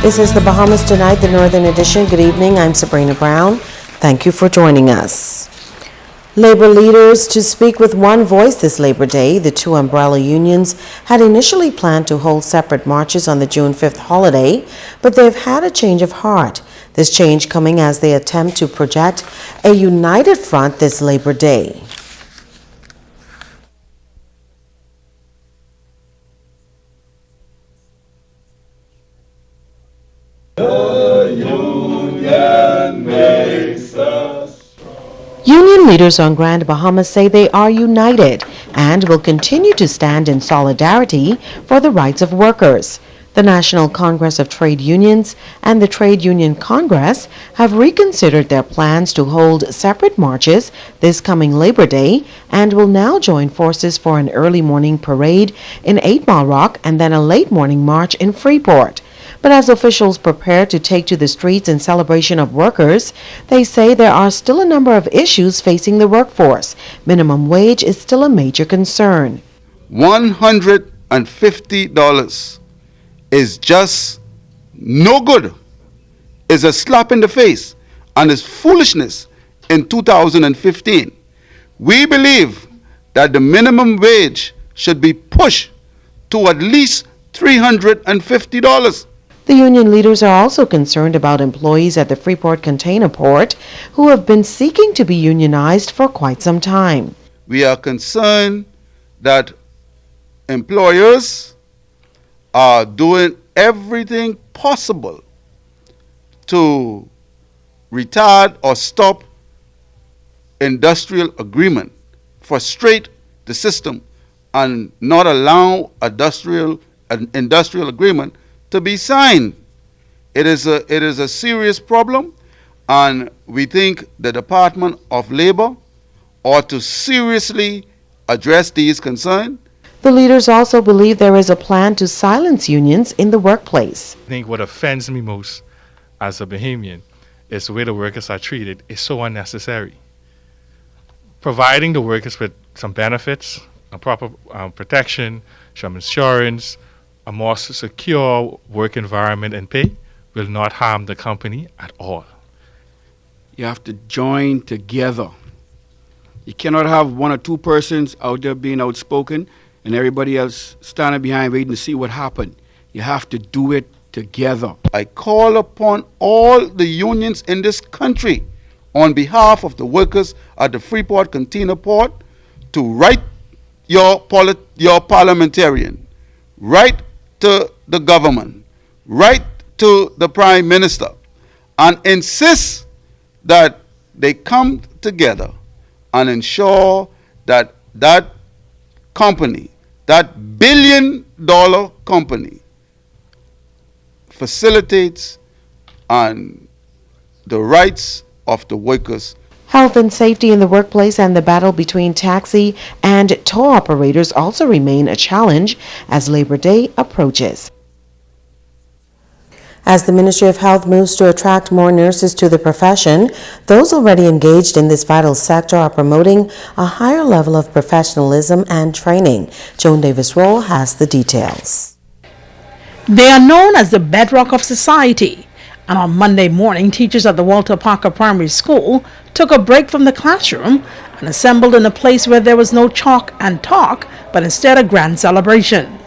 This is the Bahamas Tonight, the Northern Edition. Good evening. I'm Sabrina Brown. Thank you for joining us. Labor leaders to speak with one voice this Labor Day. The two umbrella unions had initially planned to hold separate marches on the June 5th holiday, but they've had a change of heart. This change coming as they attempt to project a united front this Labor Day. Union leaders on Grand Bahama say they are united and will continue to stand in solidarity for the rights of workers. The National Congress of Trade Unions and the Trade Union Congress have reconsidered their plans to hold separate marches this coming Labor Day and will now join forces for an early morning parade in 8 Mile Rock and then a late morning march in Freeport. But as officials prepare to take to the streets in celebration of workers, they say there are still a number of issues facing the workforce. Minimum wage is still a major concern. $150 is just no good. It's a slap in the face and it's foolishness in 2015. We believe that the minimum wage should be pushed to at least $350. The union leaders are also concerned about employees at the Freeport container port who have been seeking to be unionized for quite some time. We are concerned that employers are doing everything possible to retard or stop industrial agreement, frustrate the system, and not allow an industrial agreement to be signed. It is a serious problem, and we think the Department of Labor ought to seriously address these concerns. The leaders also believe there is a plan to silence unions in the workplace. I think what offends me most as a Bahamian is the way the workers are treated is so unnecessary. Providing the workers with some benefits, a proper protection, some insurance, a more secure work environment and pay will not harm the company at all. You have to join together. You cannot have one or two persons out there being outspoken and everybody else standing behind waiting to see what happened. You have to do it together. I call upon all the unions in this country on behalf of the workers at the Freeport container port to write your parliamentarian, write to the government, write to the Prime Minister, and insist that they come together and ensure that that company, that billion-dollar company, facilitates and the rights of the workers. Health and safety in the workplace and the battle between taxi and tow operators also remain a challenge as Labor Day approaches. As the Ministry of Health moves to attract more nurses to the profession, those already engaged in this vital sector are promoting a higher level of professionalism and training. Joan Davis-Roll has the details. They are known as the bedrock of society. And on Monday morning, teachers at the Walter Parker Primary School took a break from the classroom and assembled in a place where there was no chalk and talk, but instead a grand celebration.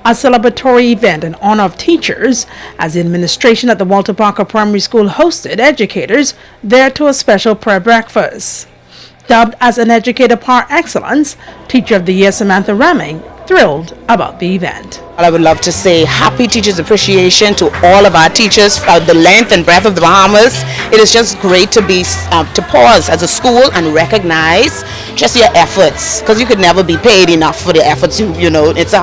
A celebratory event in honor of teachers, as the administration at the Walter Parker Primary School hosted educators there to a special prayer breakfast. Dubbed as an educator par excellence, Teacher of the Year Samantha Ramming thrilled about the event. I would love to say happy Teachers Appreciation to all of our teachers throughout the length and breadth of the Bahamas. It is just great to be to pause as a school and recognize just your efforts, because you could never be paid enough for the efforts. You know, it's a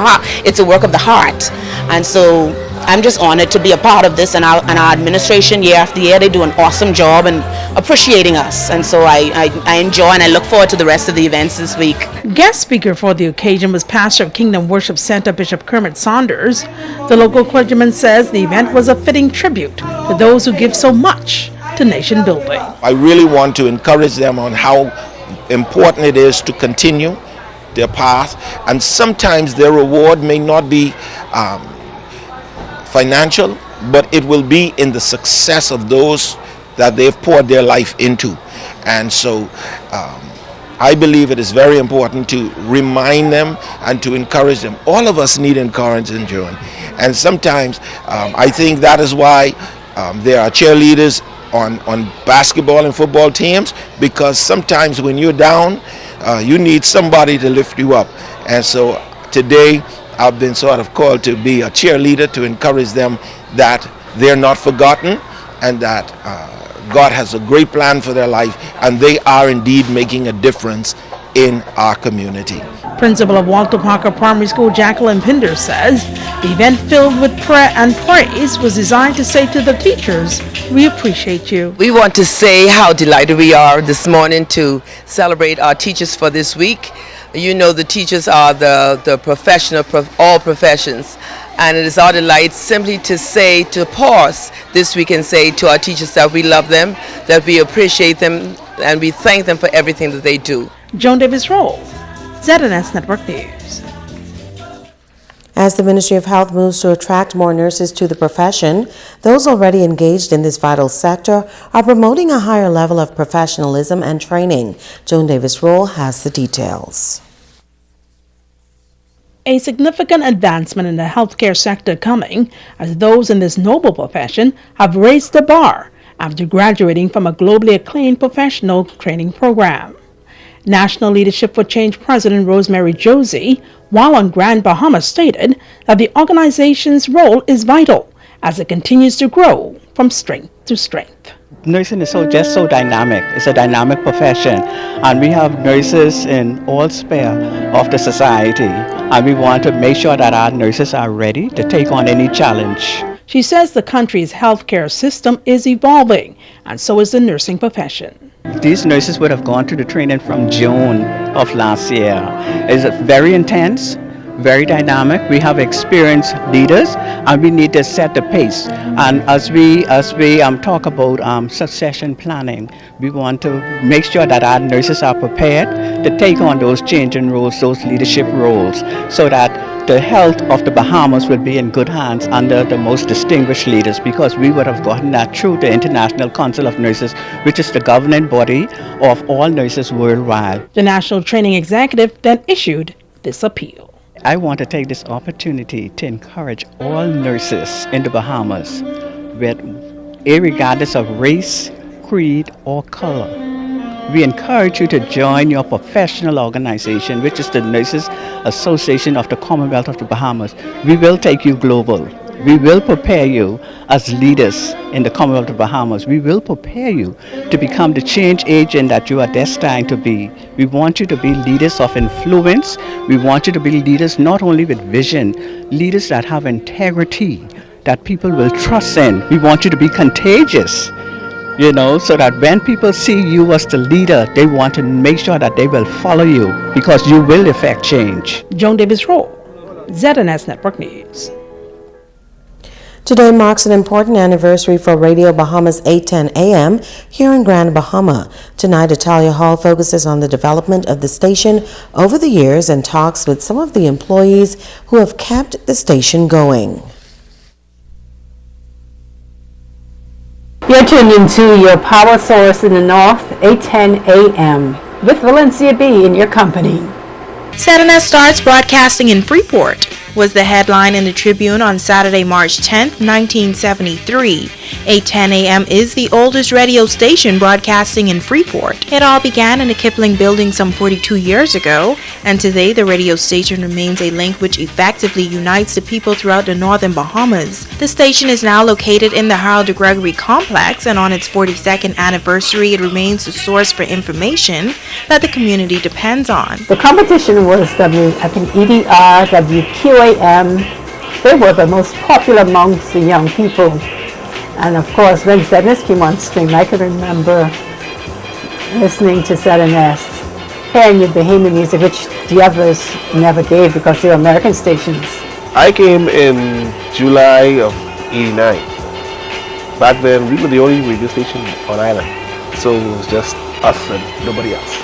work of the heart, and so I'm just honored to be a part of this, and our administration year after year, they do an awesome job and appreciating us, and so I enjoy and I look forward to the rest of the events this week. Guest speaker for the occasion was pastor of Kingdom Worship Center Bishop Kermit Saunders. The local clergyman says the event was a fitting tribute to those who give so much to nation building. I really want to encourage them on how important it is to continue their path, and sometimes their reward may not be financial, but it will be in the success of those that they've poured their life into. And so I believe it is very important to remind them and to encourage them. All of us need encouragement, Joan. And sometimes I think that is why there are cheerleaders on basketball and football teams, because sometimes when you're down, you need somebody to lift you up. And so today I've been sort of called to be a cheerleader to encourage them that they're not forgotten and that God has a great plan for their life, and they are indeed making a difference in our community. Principal of Walter Parker Primary School, Jacqueline Pinder, says the event filled with prayer and praise was designed to say to the teachers, we appreciate you. We want to say how delighted we are this morning to celebrate our teachers for this week. You know, the teachers are the professional, all professions. And it is our delight simply to say, to pause this week and say to our teachers that we love them, that we appreciate them, and we thank them for everything that they do. Joan Davis-Roll, ZNS Network News. As the Ministry of Health moves to attract more nurses to the profession, those already engaged in this vital sector are promoting a higher level of professionalism and training. Joan Davis-Roll has the details. A significant advancement in the healthcare sector coming as those in this noble profession have raised the bar after graduating from a globally acclaimed professional training program. National Leadership for Change President Rosemary Josie, while on Grand Bahama, stated that the organization's role is vital as it continues to grow from strength to strength. Nursing is just so dynamic. It's a dynamic profession, and we have nurses in all sphere of the society, and we want to make sure that our nurses are ready to take on any challenge. She says the country's healthcare system is evolving, and so is the nursing profession. These nurses would have gone through the training from June of last year. It's very intense, very dynamic. We have experienced leaders, and we need to set the pace. And as we talk about succession planning, we want to make sure that our nurses are prepared to take on those changing roles, those leadership roles, so that the health of the Bahamas will be in good hands under the most distinguished leaders, because we would have gotten that through the International Council of Nurses, which is the governing body of all nurses worldwide. The National Training Executive then issued this appeal. I want to take this opportunity to encourage all nurses in the Bahamas, regardless of race, creed, or color. We encourage you to join your professional organization, which is the Nurses Association of the Commonwealth of the Bahamas. We will take you global. We will prepare you as leaders in the Commonwealth of the Bahamas. We will prepare you to become the change agent that you are destined to be. We want you to be leaders of influence. We want you to be leaders not only with vision, leaders that have integrity, that people will trust in. We want you to be contagious, so that when people see you as the leader, they want to make sure that they will follow you, because you will effect change. Joan Davis-Roll, ZNS Network News. Today marks an important anniversary for Radio Bahamas 810 AM here in Grand Bahama. Tonight, Italia Hall focuses on the development of the station over the years and talks with some of the employees who have kept the station going. You're tuned into your power source in the north, 810 AM, with Valencia B in your company. ZNS starts broadcasting in Freeport was the headline in the Tribune on Saturday, March 10, 1973. 810 AM is the oldest radio station broadcasting in Freeport. It all began in the Kipling building some 42 years ago, and today the radio station remains a link which effectively unites the people throughout the northern Bahamas. The station is now located in the Harold de Gregory complex, and on its 42nd anniversary it remains the source for information that the community depends on. The competition was EDR, WQAM. They were the most popular amongst the young people. And of course, when ZNS came on stream, I can remember listening to ZNS, hearing the Bahamian music, which the others never gave because they were American stations. I came in July of '89. Back then, we were the only radio station on island, so it was just us and nobody else.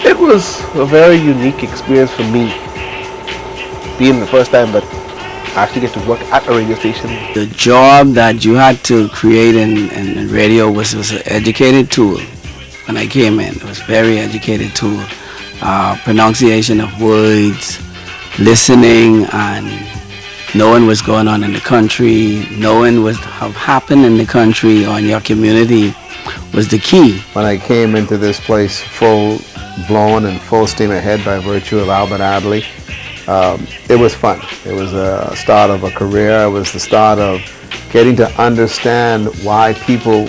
It was a very unique experience for me, being the first time that actually get to work at a radio station. The job that you had to create in radio was an educated tool. When I came in, it was very educated tool. Pronunciation of words, listening, and knowing what's going on in the country, knowing what have happened in the country or in your community was the key. When I came into this place full blown and full steam ahead by virtue of Albert Adley, it was fun. It was the start of a career. It was the start of getting to understand why people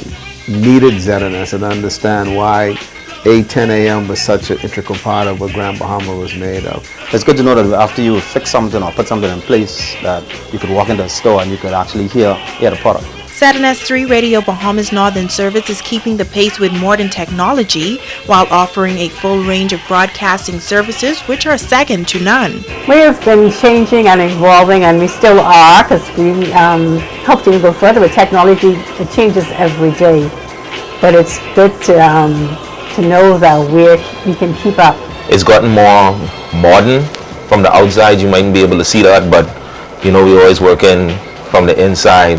needed ZNS and understand why 8:10 a.m. was such an integral part of what Grand Bahama was made of. It's good to know that after you fix something or put something in place, that you could walk into a store and you could actually hear the product. ZNS 3 Radio Bahamas Northern Service is keeping the pace with modern technology while offering a full range of broadcasting services which are second to none. We have been changing and evolving, and we still are, because we hope to go further with technology. It changes every day, but it's good to know that we can keep up. It's gotten more modern. From the outside, you mightn't be able to see that, but you know, we're always working from the inside,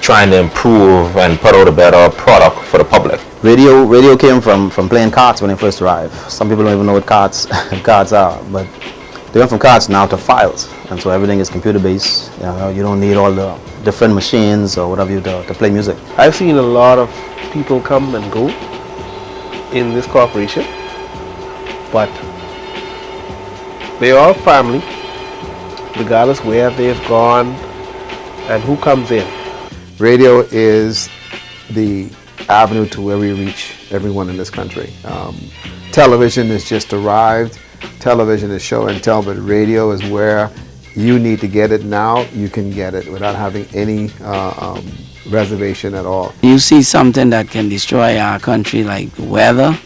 trying to improve and put out a better product for the public. Radio came from playing cards when it first arrived. Some people don't even know what cards are, but they went from cards now to files, and so everything is computer based. You don't need all the different machines or whatever to play music. I've seen a lot of people come and go in this corporation, but they are family, regardless where they've gone and who comes in. Radio is the avenue to where we reach everyone in this country. Television has just arrived. Television is show and tell, but radio is where you need to get it now. You can get it without having any reservation at all. You see something that can destroy our country like weather,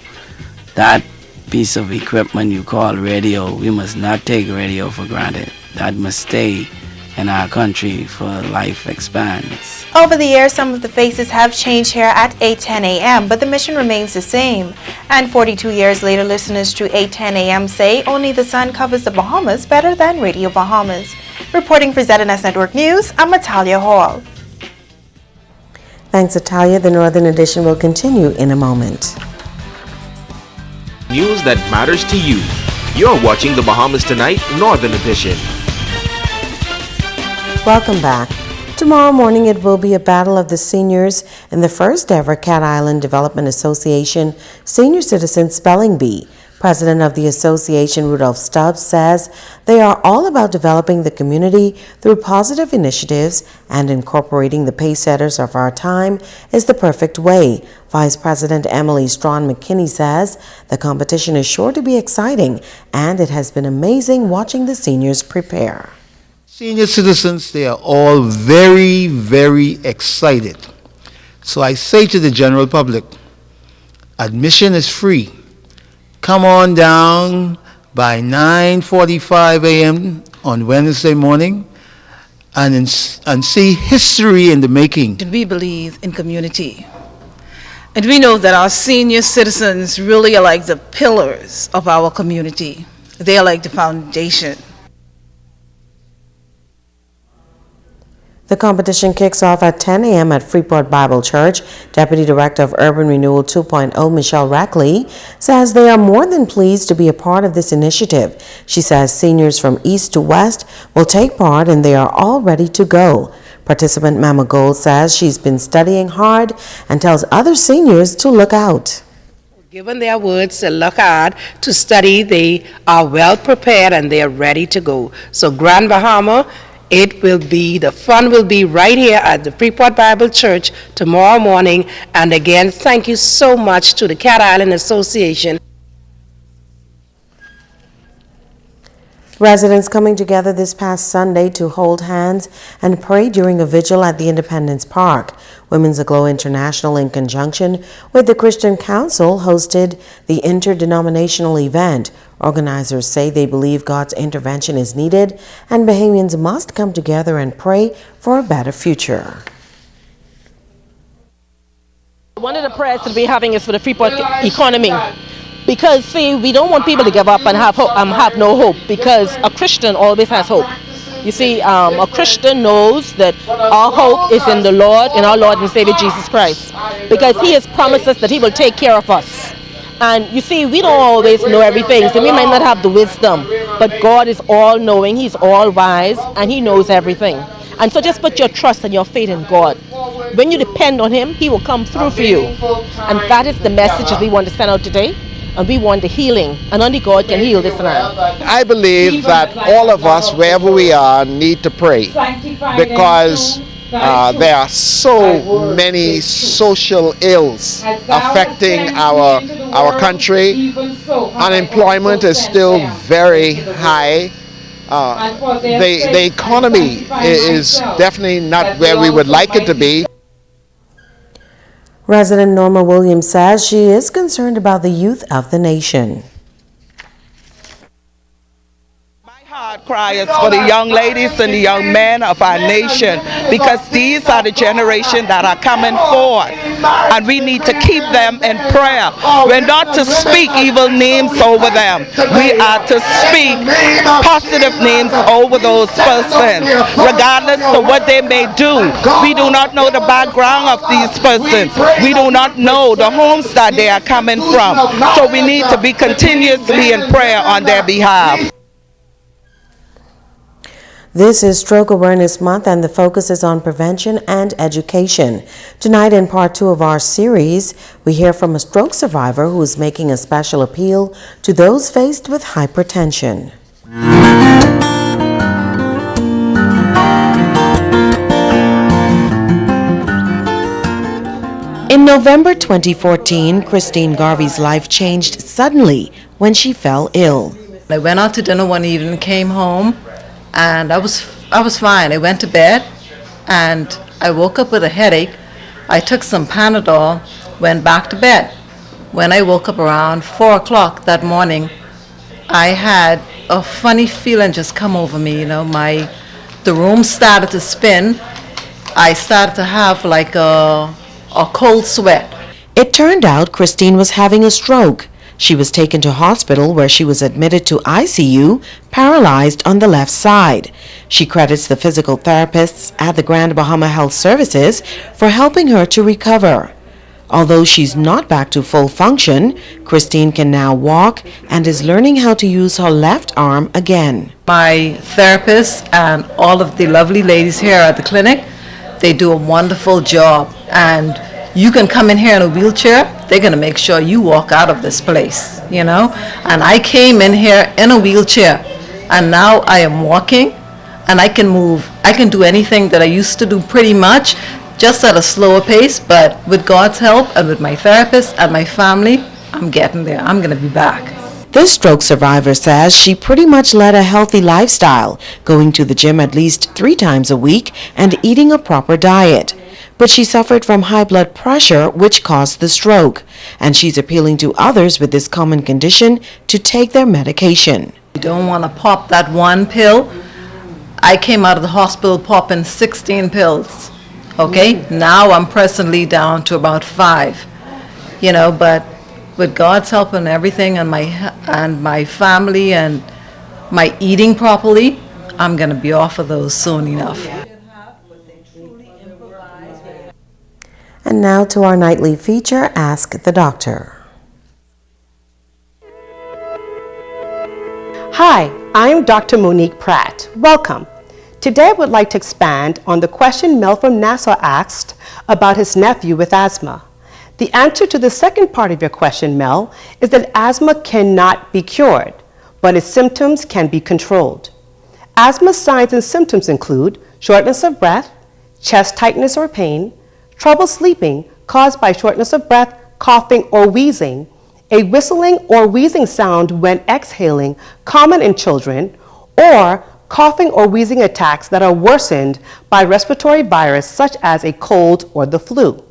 that piece of equipment you call radio, we must not take radio for granted. That must stay in our country for life expands. Over the years, some of the faces have changed here at 8:10 a.m., but the mission remains the same. And 42 years later, listeners to 8:10 a.m. say only the sun covers the Bahamas better than Radio Bahamas. Reporting for ZNS Network News, I'm Natalia Hall. Thanks, Natalia. The Northern Edition will continue in a moment. News that matters to you. You're watching the Bahamas Tonight Northern Edition. Welcome back. Tomorrow morning it will be a battle of the seniors in the first ever Cat Island Development Association Senior Citizen Spelling Bee. President of the association, Rudolph Stubbs, says they are all about developing the community through positive initiatives, and incorporating the pacesetters of our time is the perfect way. Vice President Emily Strawn McKinney says the competition is sure to be exciting, and it has been amazing watching the seniors prepare. Senior citizens, they are all very, very excited. So I say to the general public, admission is free. Come on down by 9:45 a.m. on Wednesday morning and see history in the making. We believe in community. And we know that our senior citizens really are like the pillars of our community. They are like the foundation. The competition kicks off at 10 a.m. at Freeport Bible Church. Deputy Director of Urban Renewal 2.0, Michelle Rackley, says they are more than pleased to be a part of this initiative. She says seniors from east to west will take part, and they are all ready to go. Participant Mama Gold says she's been studying hard and tells other seniors to look out. Given their words to look hard, to study, they are well prepared and they are ready to go. So Grand Bahama, the fun will be right here at the Freeport Bible Church tomorrow morning. And again, thank you so much to the Cat Island Association. Residents coming together this past Sunday to hold hands and pray during a vigil at the Independence Park. Women's Aglow International, in conjunction with the Christian Council, hosted the interdenominational event. Organizers say they believe God's intervention is needed, and Bahamians must come together and pray for a better future. One of the prayers that we're having is for the Freeport economy. Because, see, we don't want people to give up and have no hope, because a Christian always has hope. You see, a Christian knows that our hope is in the Lord, in our Lord and Savior Jesus Christ, because He has promised us that He will take care of us. And you see, we don't always know everything, so we might not have the wisdom, but God is all knowing, He's all wise, and He knows everything. And so just put your trust and your faith in God. When you depend on Him, He will come through for you. And that is the message that we want to send out today. And we want the healing, and only God can heal this land. I believe that all of us, wherever we are, need to pray, because there are so many social ills affecting our country. Unemployment is still very high. The economy is definitely not where we would like it to be. Resident Norma Williams says she is concerned about the youth of the nation. Cry is for the young ladies and the young men of our nation, because these are the generation that are coming forward, and we need to keep them in prayer. We're not to speak evil names over them. We are to speak positive names over those persons, regardless of what they may do. We do not know the background of these persons. We do not know the homes that they are coming from. So we need to be continuously in prayer on their behalf. This is Stroke Awareness Month, and the focus is on prevention and education. Tonight, in part 2 of our series, we hear from a stroke survivor who is making a special appeal to those faced with hypertension. In November 2014, Christine Garvey's life changed suddenly when she fell ill. I went out to dinner one evening, came home, and I was fine. I went to bed, and I woke up with a headache. I took some Panadol, went back to bed. When I woke up around 4 o'clock that morning, I had a funny feeling just come over me. You know, the room started to spin. I started to have like a cold sweat. It turned out Christine was having a stroke. She was taken to hospital, where she was admitted to ICU, paralyzed on the left side. She credits the physical therapists at the Grand Bahama Health Services for helping her to recover. Although she's not back to full function, Christine can now walk and is learning how to use her left arm again. My therapist and all of the lovely ladies here at the clinic, they do a wonderful job. And you can come in here in a wheelchair, they're going to make sure you walk out of this place, you know. And I came in here in a wheelchair, and now I am walking, and I can move. I can do anything that I used to do pretty much, just at a slower pace, but with God's help and with my therapist and my family, I'm getting there. I'm going to be back. This stroke survivor says she pretty much led a healthy lifestyle, going to the gym at least 3 times a week and eating a proper diet. But she suffered from high blood pressure, which caused the stroke, and she's appealing to others with this common condition to take their medication. You don't want to pop that one pill. I came out of the hospital popping 16 pills. Okay, now I'm presently down to about 5. You know, but with God's help and everything, and my family and my eating properly, I'm going to be off of those soon enough. And now to our nightly feature, Ask the Doctor. Hi, I'm Dr. Monique Pratt. Welcome. Today I would like to expand on the question Mel from Nassau asked about his nephew with asthma. The answer to the second part of your question, Mel, is that asthma cannot be cured, but its symptoms can be controlled. Asthma signs and symptoms include shortness of breath, chest tightness or pain, trouble sleeping caused by shortness of breath, coughing, or wheezing, a whistling or wheezing sound when exhaling, common in children, or coughing or wheezing attacks that are worsened by respiratory virus such as a cold or the flu.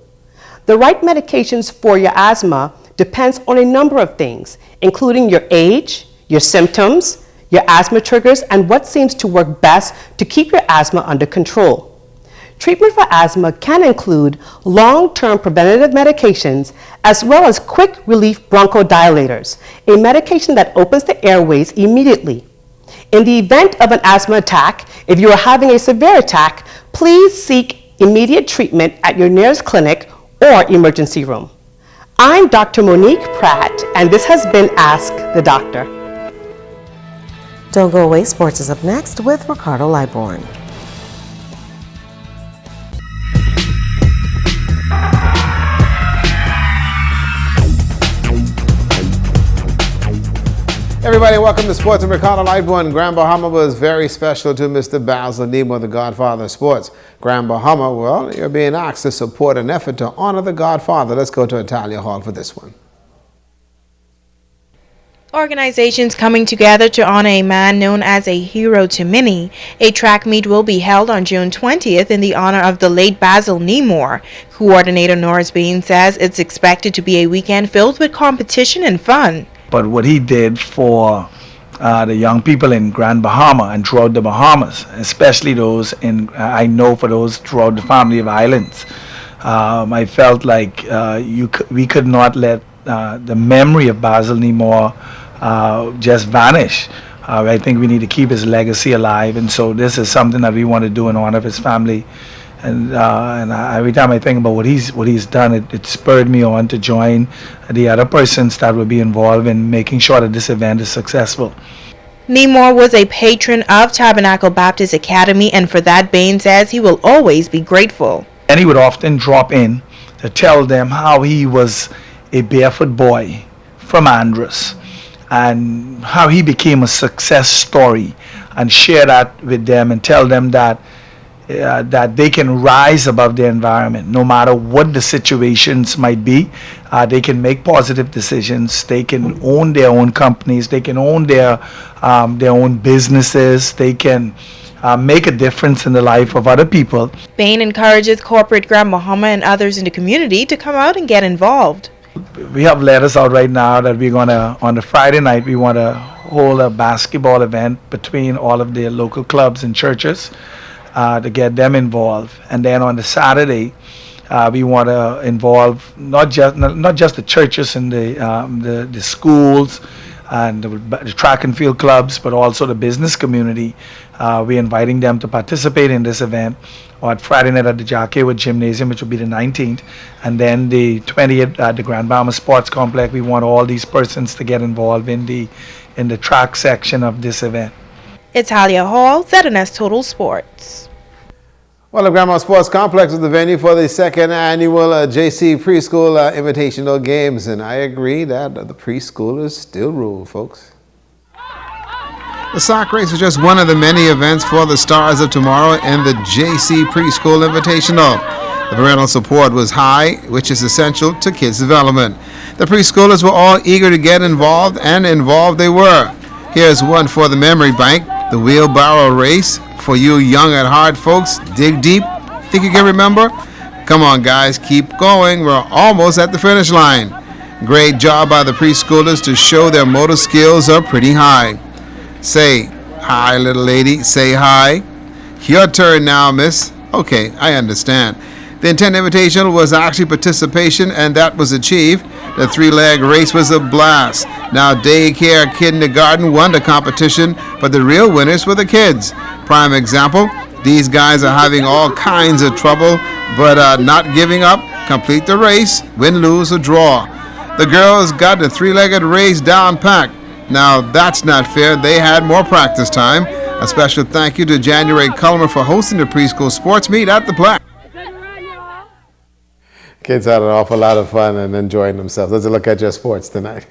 The right medications for your asthma depends on a number of things, including your age, your symptoms, your asthma triggers, and what seems to work best to keep your asthma under control. Treatment for asthma can include long-term preventative medications as well as quick relief bronchodilators, a medication that opens the airways immediately. In the event of an asthma attack, if you are having a severe attack, please seek immediate treatment at your nearest clinic or emergency room. I'm Dr. Monique Pratt, and this has been Ask the Doctor. Don't go away, sports is up next with Ricardo Liborn. Everybody, welcome to Sports. I'm Ricardo Liborn. Grand Bahama was very special to Mr. Basil Nemo, the godfather of sports. Grand Bahama, well, you're being asked to support an effort to honor the godfather. Let's go to Italia Hall for this one. Organizations coming together to honor a man known as a hero to many. A track meet will be held on June 20th in the honor of the late Basil Nemore. Coordinator Norris Bean says it's expected to be a weekend filled with competition and fun. But what he did for the young people in Grand Bahama and throughout the Bahamas, especially those in, I know for those throughout the family of islands, I felt like we could not let the memory of Basil Nemore just vanish. I think we need to keep his legacy alive, and so this is something that we want to do in honor of his family. And every time I think about what he's done, it spurred me on to join the other persons that will be involved in making sure that this event is successful. Nemore was a patron of Tabernacle Baptist Academy, and for that, Bain says he will always be grateful. And he would often drop in to tell them how he was a barefoot boy from Andros and how he became a success story, and share that with them and tell them that they can rise above their environment no matter what the situations might be. They can make positive decisions. They can own their own companies. They can own their own businesses. They can make a difference in the life of other people. Bain encourages corporate Grand Bahama and others in the community to come out and get involved. We have letters out right now that we're going to, on the Friday night, we want to hold a basketball event between all of the local clubs and churches to get them involved. And then on the Saturday, we want to involve not just the churches and the schools and the track and field clubs, but also the business community. We're inviting them to participate in this event on Friday night at the Jackiewood Gymnasium, which will be the 19th, and then the 20th at the Grand Bahama Sports Complex. We want all these persons to get involved in the track section of this event. Italia Hall, ZNS Total Sports. Well, the Grand Bahama Sports Complex is the venue for the second annual JC Preschool Invitational Games, and I agree that the preschoolers still rule, folks. The sock race was just one of the many events for the Stars of Tomorrow in the JC Preschool Invitational. The parental support was high, which is essential to kids' development. The preschoolers were all eager to get involved, and involved they were. Here's one for the memory bank, the wheelbarrow race. For you young at heart folks, dig deep. Think you can remember? Come on, guys, keep going. We're almost at the finish line. Great job by the preschoolers to show their motor skills are pretty high. Say hi, little lady. Say hi. Your turn now, miss. Okay, I understand. The intent invitation was actually participation, and that was achieved. The three-leg race was a blast. Now daycare, kindergarten won the competition, but the real winners were the kids. Prime example, these guys are having all kinds of trouble, but not giving up. Complete the race, win, lose, or draw. The girls got the three-legged race down packed. Now that's not fair. They had more practice time. A special thank you to January Culmer for hosting the preschool sports meet at the Plaque. Kids had an awful lot of fun and enjoying themselves. Let's look at your sports tonight.